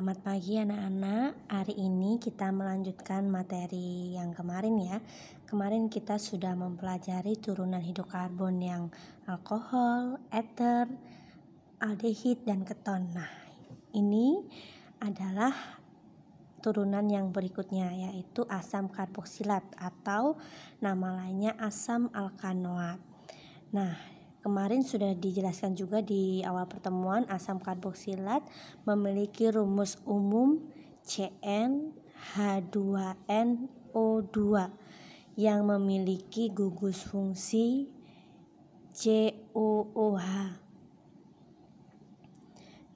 Selamat pagi anak-anak. Hari ini kita melanjutkan materi yang kemarin ya. Kemarin kita sudah mempelajari turunan hidrokarbon yang alkohol, ether, aldehid, dan keton. Nah, ini adalah turunan yang berikutnya, yaitu asam karboksilat atau nama lainnya asam alkanoat. Nah, kemarin sudah dijelaskan juga di awal pertemuan, asam karboksilat memiliki rumus umum CnH2nO2 yang memiliki gugus fungsi COOH.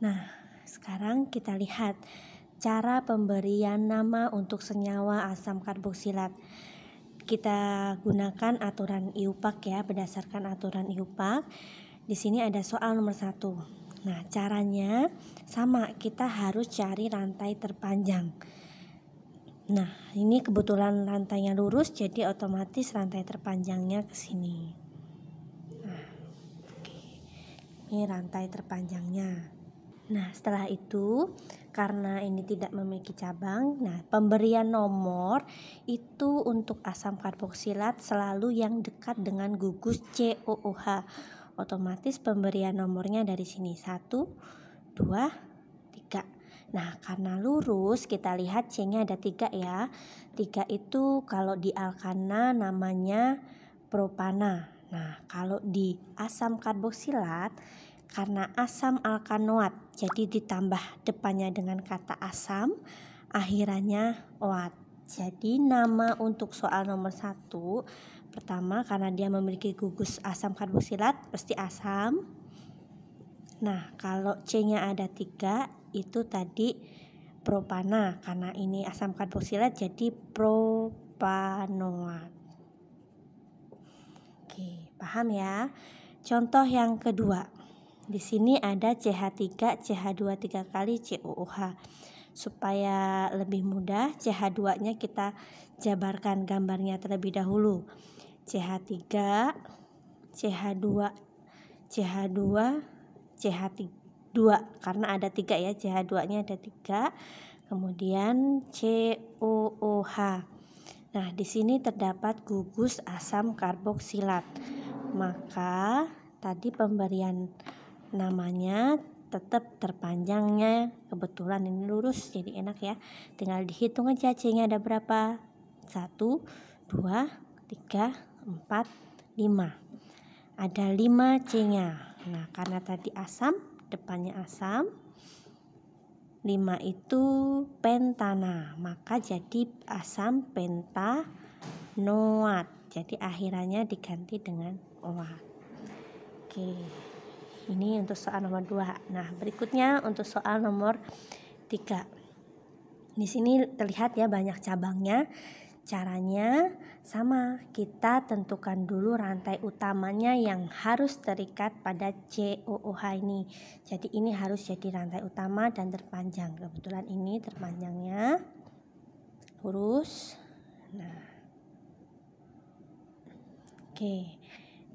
Nah, sekarang kita lihat cara pemberian nama untuk senyawa asam karboksilat. Kita gunakan aturan IUPAC ya, berdasarkan aturan IUPAC. Di sini ada soal nomor 1. Nah, caranya sama, kita harus cari rantai terpanjang. Nah, ini kebetulan rantainya lurus, jadi otomatis rantai terpanjangnya ke sini. Nah, oke. Ini rantai terpanjangnya. Nah, setelah itu, karena ini tidak memiliki cabang, nah pemberian nomor itu untuk asam karboksilat selalu yang dekat dengan gugus COOH. Otomatis pemberian nomornya dari sini 1, 2, 3. Nah, karena lurus kita lihat C-nya ada 3 ya. 3 itu kalau di alkana namanya propana. Nah, kalau di asam karboksilat karena asam alkanoat, jadi ditambah depannya dengan kata asam, akhirannya oat. Jadi nama untuk soal nomor 1, pertama karena dia memiliki gugus asam karboksilat pasti asam. Nah, kalau C-nya ada 3, itu tadi propana, karena ini asam karboksilat jadi propanoat. Oke, paham ya? Contoh yang kedua. Di sini ada CH3, CH2 3 kali COOH. Supaya lebih mudah, CH2-nya kita jabarkan gambarnya terlebih dahulu. CH3, CH2, CH2, CH2 karena ada 3 ya, CH2-nya ada 3. Kemudian COOH. Nah, di sini terdapat gugus asam karboksilat. Maka tadi pemberian namanya tetap terpanjangnya, kebetulan ini lurus jadi enak ya, tinggal dihitung aja C-nya ada berapa, 1, 2, 3, 4, 5, ada 5 C-nya. Nah, karena tadi asam, depannya asam, 5 itu pentana, maka jadi asam pentanoat, jadi akhirannya diganti dengan oat. Oke, ini untuk soal nomor 2. Nah, berikutnya untuk soal nomor 3. Di sini terlihat ya banyak cabangnya. Caranya sama, kita tentukan dulu rantai utamanya yang harus terikat pada COOH ini. Jadi ini harus jadi rantai utama dan terpanjang. Kebetulan ini terpanjangnya lurus. Nah, oke.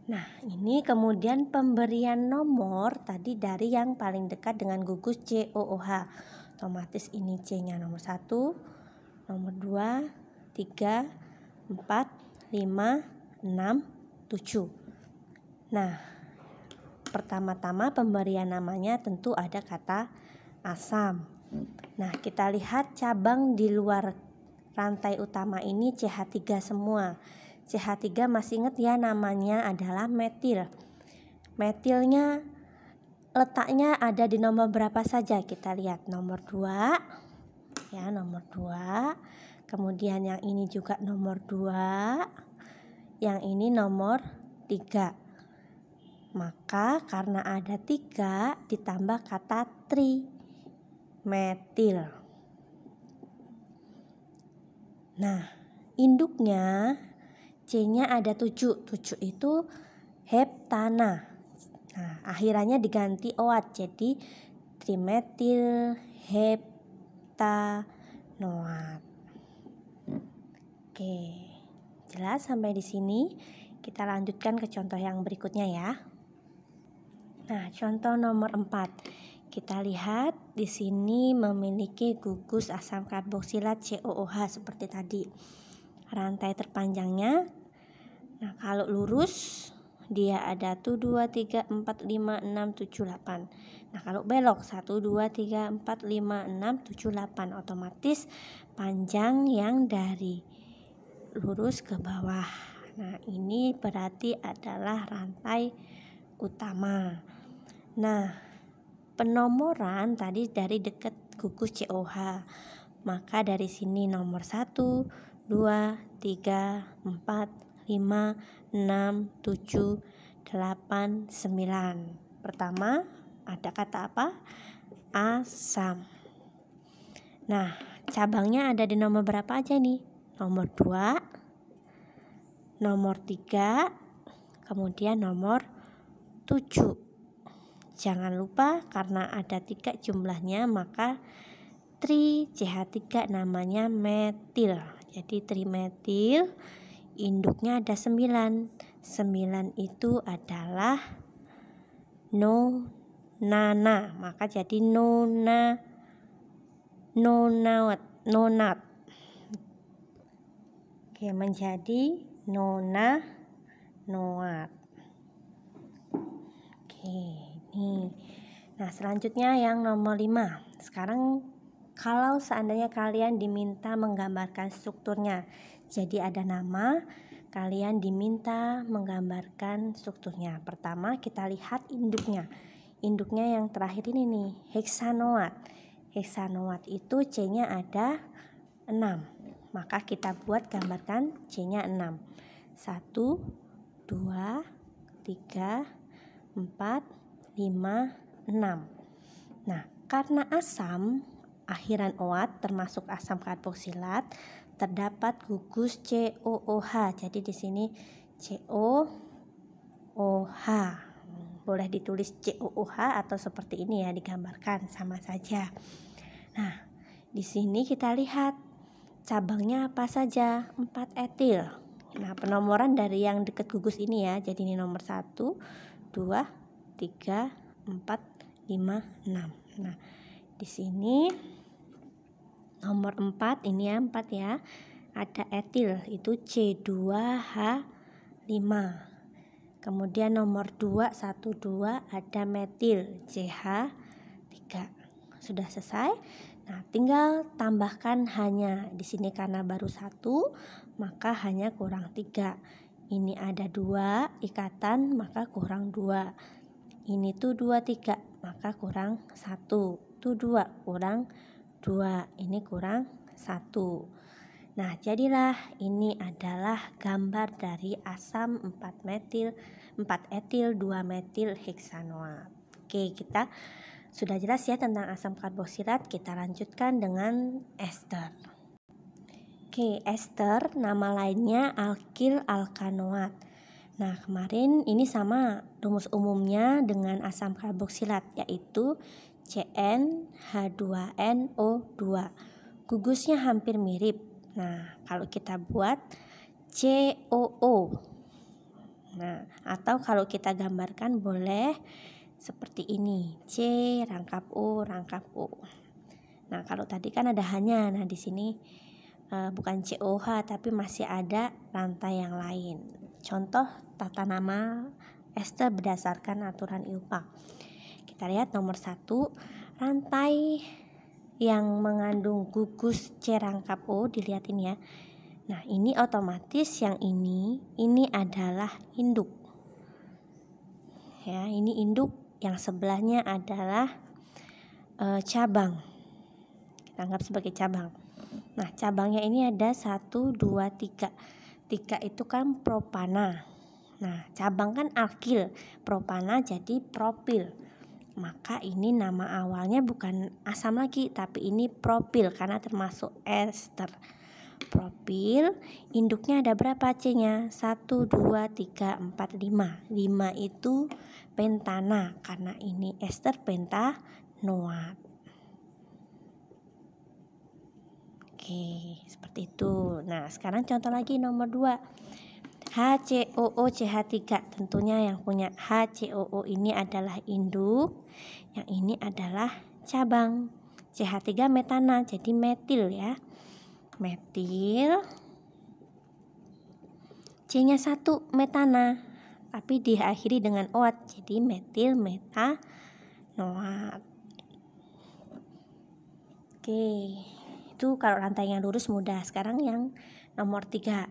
Nah, ini kemudian pemberian nomor tadi dari yang paling dekat dengan gugus COOH. Otomatis ini C-nya nomor 1, nomor 2, 3, 4, 5, 6, 7. Nah, pertama-tama pemberian namanya tentu ada kata asam. Nah, kita lihat cabang di luar rantai utama ini CH3 semua. CH3 masih ingat ya, namanya adalah metil. Metilnya letaknya ada di nomor berapa saja? Kita lihat nomor 2 ya, nomor 2. Kemudian yang ini juga nomor 2. Yang ini nomor 3. Maka karena ada 3 ditambah kata trimetil. Nah, induknya C-nya ada 7. 7 itu heptana. Nah, akhirannya diganti oat jadi trimetil heptanoat. Oke, jelas sampai di sini? Kita lanjutkan ke contoh yang berikutnya ya. Nah, contoh nomor 4. kita lihat di sini memiliki gugus asam karboksilat COOH seperti tadi. Rantai terpanjangnya, nah kalau lurus dia ada 1, 2, 3, 4, 5, 6, 7, 8. Nah kalau belok 1, 2, 3, 4, 5, 6, 7, 8, otomatis panjang yang dari lurus ke bawah. Nah ini berarti adalah rantai utama. Nah penomoran tadi dari dekat gugus COH, maka dari sini nomor 1, 2, 3, 4, 5, 6, 7, 8, 9. Pertama ada kata apa? Asam. Nah cabangnya ada di nomor berapa aja nih? Nomor 2, nomor 3, kemudian nomor 7. Jangan lupa karena ada 3 jumlahnya, maka tri-CH3 namanya metil. Jadi trimetil, induknya ada 9. 9 itu adalah nonana, maka jadi nonat. Oke, menjadi noat. Oke. Nah selanjutnya yang nomor 5. Sekarang kalau seandainya kalian diminta menggambarkan strukturnya, jadi ada nama, kalian diminta menggambarkan strukturnya. Pertama kita lihat induknya. Induknya yang terakhir ini nih, heksanoat. Heksanoat itu C-nya ada 6. Maka kita buat gambarkan C-nya 6. 1, 2, 3, 4, 5, 6. Nah, karena asam akhiran oat termasuk asam karboksilat, terdapat gugus COOH. Jadi di sini COOH. Boleh ditulis COOH atau seperti ini ya, digambarkan sama saja. Nah, di sini kita lihat cabangnya apa saja? 4 etil. Nah, penomoran dari yang dekat gugus ini ya. Jadi ini nomor 1, 2, 3, 4, 5, 6. Nah, di sini nomor 4 ini ya, 4 ya. Ada etil itu C2H5. Kemudian nomor 2, 1, 2 ada metil CH3. Sudah selesai. Nah, tinggal tambahkan hanya di sini karena baru 1, maka hanya kurang 3. Ini ada 2 ikatan, maka kurang 2. Ini tuh 2, 3, maka kurang 1. Tuh 2, kurang 2. Ini kurang 1. Nah, jadilah ini adalah gambar dari asam 4 etil 2 metil heksanoat. Oke, kita sudah jelas ya tentang asam karboksilat. Kita lanjutkan dengan ester. Oke, ester nama lainnya alkil alkanoat. Nah, kemarin ini sama rumus umumnya dengan asam karboksilat, yaitu CnH2nO2. Gugusnya hampir mirip. Nah, kalau kita buat COO. Nah, atau kalau kita gambarkan boleh seperti ini, C rangkap O rangkap O. Nah, kalau tadi kan ada hanya, nah di sini bukan COH tapi masih ada rantai yang lain. Contoh tata nama ester berdasarkan aturan IUPAC. Kita lihat nomor 1, rantai yang mengandung gugus C rangkap O, dilihat ini ya. Nah, ini otomatis yang ini adalah induk. Ya, ini induk, yang sebelahnya adalah cabang. Kita anggap sebagai cabang. Nah, cabangnya ini ada 1, 2, 3. 3 itu kan propana. Nah, cabang kan alkil, propana jadi propil. Maka ini nama awalnya bukan asam lagi, tapi ini propil karena termasuk ester. Propil, induknya ada berapa C-nya? 1, 2, 3, 4, 5. 5 itu pentana karena ini ester pentanoat. Oke, seperti itu. Nah, sekarang contoh lagi nomor 2. HCOO-CH3. Tentunya yang punya HCOO ini adalah induk, yang ini adalah cabang. CH3 metana, jadi metil ya. Metil. C-nya 1 metana, tapi diakhiri dengan OAT, jadi metil metanoat. Oke, itu kalau rantainya lurus mudah. Sekarang yang nomor 3.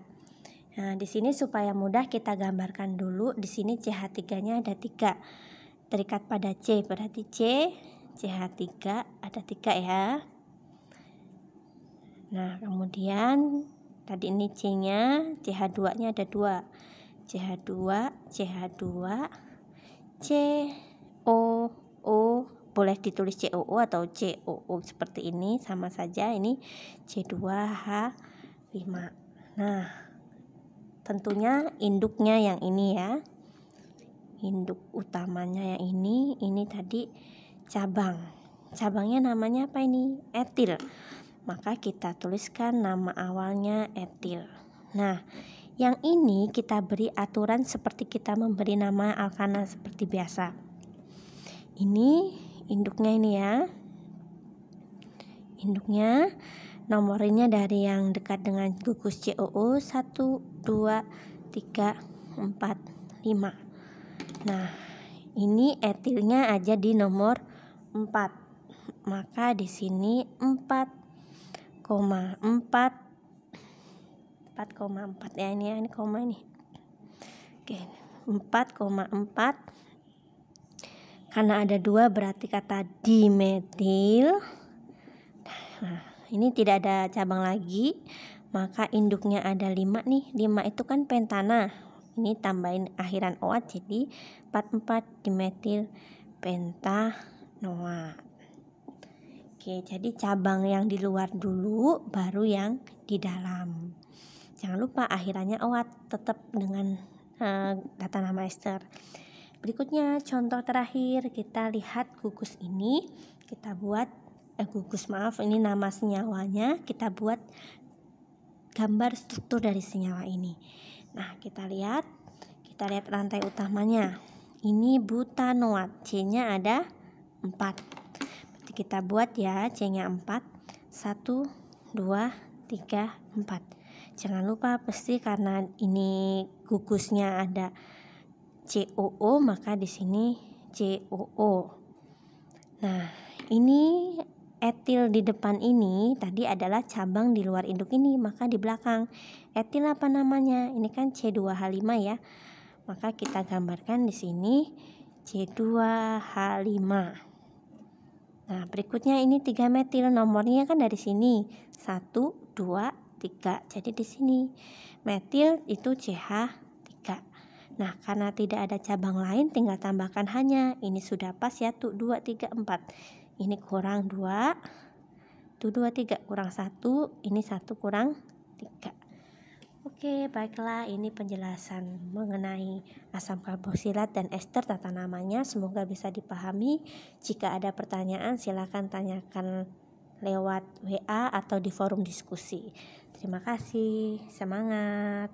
Nah, di sini supaya mudah kita gambarkan dulu. Di sini CH3-nya ada 3. Terikat pada C, berarti CH3 ada 3 ya. Nah, kemudian tadi ini C-nya, CH2-nya ada 2. CH2, COO, boleh ditulis COO atau COO seperti ini, sama saja. Ini C2H5. Nah, tentunya induknya yang ini ya. Induk utamanya yang ini tadi cabang. Cabangnya namanya apa ini? Etil. Maka kita tuliskan nama awalnya etil. Nah, yang ini kita beri aturan seperti kita memberi nama alkana seperti biasa. Ini induknya ini ya. Induknya nomornya dari yang dekat dengan gugus COO 1, 2, 3, 4, 5. Nah, ini etilnya aja di nomor 4. Maka di sini 4,4 ya, ini koma ini. Oke, 4,4. Karena ada 2 berarti kata dimetil. Nah, ini tidak ada cabang lagi, maka induknya ada 5 nih. 5 itu kan pentana. Ini tambahin akhiran OAT jadi 44 dimetil pentanoat. Oke, jadi cabang yang di luar dulu, baru yang di dalam. Jangan lupa akhirannya OAT, tetap dengan data nama ester. Berikutnya contoh terakhir, kita lihat gugus ini, kita buat ini nama senyawanya, kita buat gambar struktur dari senyawa ini. Nah, kita lihat rantai utamanya. Ini butanoat, C-nya ada 4. Berarti kita buat ya, C-nya 4. 1, 2, 3, 4. Jangan lupa pasti karena ini gugusnya ada COO, maka di sini COO. Nah, ini etil di depan ini tadi adalah cabang di luar induk ini, maka di belakang etil apa namanya? Ini kan C2H5 ya. Maka kita gambarkan di sini C2H5. Nah, berikutnya ini 3 metil, nomornya kan dari sini 1, 2, 3. Jadi di sini metil itu CH3. Nah, karena tidak ada cabang lain, tinggal tambahkan hanya. Ini sudah pas ya, tuh 2, 3, 4. Ini kurang 2. Tuh 2, 3 kurang 1. Ini 1 kurang 3. Oke, baiklah, ini penjelasan mengenai asam karboksilat dan ester tata namanya. Semoga bisa dipahami. Jika ada pertanyaan, silakan tanyakan lewat WA atau di forum diskusi. Terima kasih, semangat.